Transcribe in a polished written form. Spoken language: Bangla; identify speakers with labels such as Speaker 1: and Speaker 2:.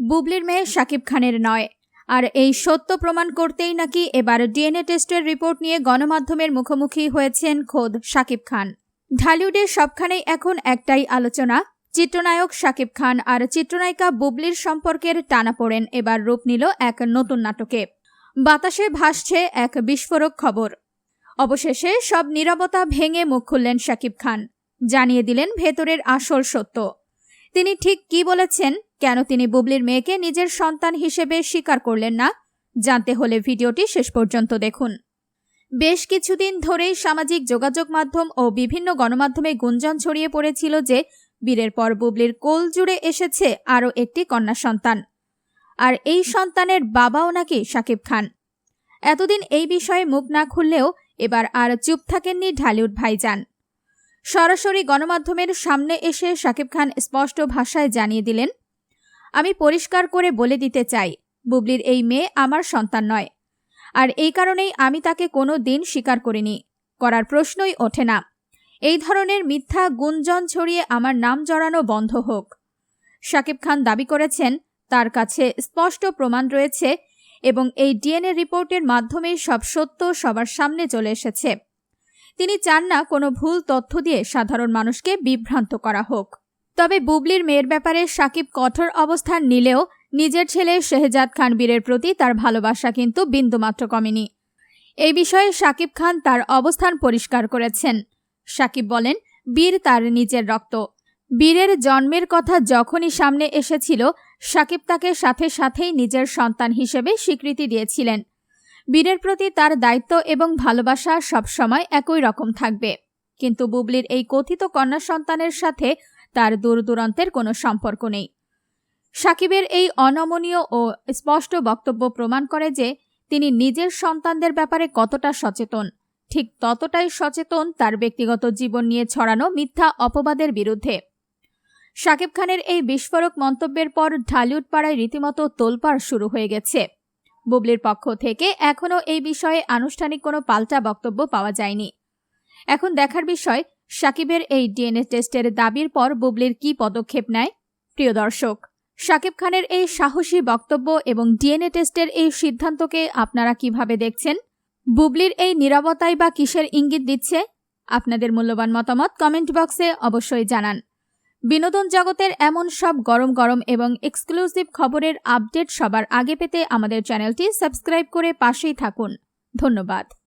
Speaker 1: বুবলির মেয়ে শাকিব খানের নয়। আর এই সত্য প্রমাণ করতেই নাকি এবার ডিএনএ টেস্টের রিপোর্ট নিয়ে গণমাধ্যমের মুখোমুখি হয়েছেন খোদ শাকিব খান। ঢালিউডের সবখানেই এখন একটাই আলোচনা, চিত্রনায়ক শাকিব খান আর চিত্রনায়িকা বুবলির সম্পর্কের টানাপোড়েন এবার রূপ নিল এক নতুন নাটকে। বাতাসে ভাসছে এক বিস্ফোরক খবর। অবশেষে সব নীরবতা ভেঙে মুখ খুললেন শাকিব খান, জানিয়ে দিলেন ভেতরের আসল সত্য। তিনি ঠিক কি বলেছেন, কেন তিনি বুবলির মেয়েকে নিজের সন্তান হিসেবে স্বীকার করলেন না, জানতে হলে ভিডিওটি শেষ পর্যন্ত দেখুন। বেশ কিছুদিন ধরেই সামাজিক যোগাযোগ মাধ্যম ও বিভিন্ন গণমাধ্যমে গুঞ্জন ছড়িয়ে পড়েছিল যে বীরের পর বুবলির কোল জুড়ে এসেছে আরও একটি কন্যা সন্তান, আর এই সন্তানের বাবাও নাকি শাকিব খান। এতদিন এই বিষয়ে মুখ না খুললেও এবার আর চুপ থাকেননি ঢালিউড ভাইজান। সরাসরি গণমাধ্যমের সামনে এসে শাকিব খান স্পষ্ট ভাষায় জানিয়ে দিলেন, আমি পরিষ্কার করে বলে দিতে চাই, বুবলির এই মেয়ে আমার সন্তান নয়, আর এই কারণেই আমি তাকে কোনো দিন স্বীকার করিনি, করার প্রশ্নই ওঠে না। এই ধরনের মিথ্যা গুঞ্জন ছড়িয়ে আমার নাম জড়ানো বন্ধ হোক। শাকিব খান দাবি করেছেন তার কাছে স্পষ্ট প্রমাণ রয়েছে এবং এই ডিএনএ রিপোর্টের মাধ্যমেই সব সত্য সবার সামনে চলে এসেছে। তিনি চান না কোনো ভুল তথ্য দিয়ে সাধারণ মানুষকে বিভ্রান্ত করা হোক। তবে বুবলির মেয়ের ব্যাপারে শাকিব কঠোর অবস্থান নিলেও নিজের ছেলে শেহজাদ খান বীরের প্রতি তার ভালোবাসা কিন্তু বিন্দুমাত্র কমেনি। এই বিষয়ে শাকিব খান তার অবস্থান পরিষ্কার করেছেন। শাকিব বলেন, বীর তার নিজের রক্ত। বীরের জন্মের কথা যখনই সামনে এসেছিল, শাকিব তাকে সাথে সাথেই নিজের সন্তান হিসেবে স্বীকৃতি দিয়েছিলেন। বীরের প্রতি তার দায়িত্ব এবং ভালোবাসা সবসময় একই রকম থাকবে। কিন্তু বুবলির এই কথিত কন্যা সন্তানের সাথে তার দূরদূরান্তের কোনো সম্পর্ক নেই। শাকিবের এই অনমনীয় ও স্পষ্ট বক্তব্য প্রমাণ করে যে তিনি নিজের সন্তানদের ব্যাপারে কতটা সচেতন, ঠিক ততটাই সচেতন তার ব্যক্তিগত জীবন নিয়ে ছড়ানো মিথ্যা অপবাদের বিরুদ্ধে। শাকিব খানের এই বিস্ফোরক মন্তব্যের পর ঢালিউড পাড়ায় রীতিমতো তোলপাড় শুরু হয়ে গেছে। বুবলির পক্ষ থেকে এখনও এই বিষয়ে আনুষ্ঠানিক কোনো পাল্টা বক্তব্য পাওয়া যায়নি। এখন দেখার বিষয়, শাকিবের এই ডিএনএ টেস্টের দাবির পর বুবলির কি পদক্ষেপ নেয়। প্রিয় দর্শক, শাকিব খানের এই সাহসী বক্তব্য এবং ডিএনএ টেস্টের এই সিদ্ধান্তকে আপনারা কিভাবে দেখছেন? বুবলির এই নীরবতাই বা কিসের ইঙ্গিত দিচ্ছে? আপনাদের মূল্যবান মতামত কমেন্ট বক্সে অবশ্যই জানান। বিনোদন জগতের এমন সব গরম গরম এবং এক্সক্লুসিভ খবরের আপডেট সবার আগে পেতে আমাদের চ্যানেলটি সাবস্ক্রাইব করে পাশেই থাকুন। ধন্যবাদ।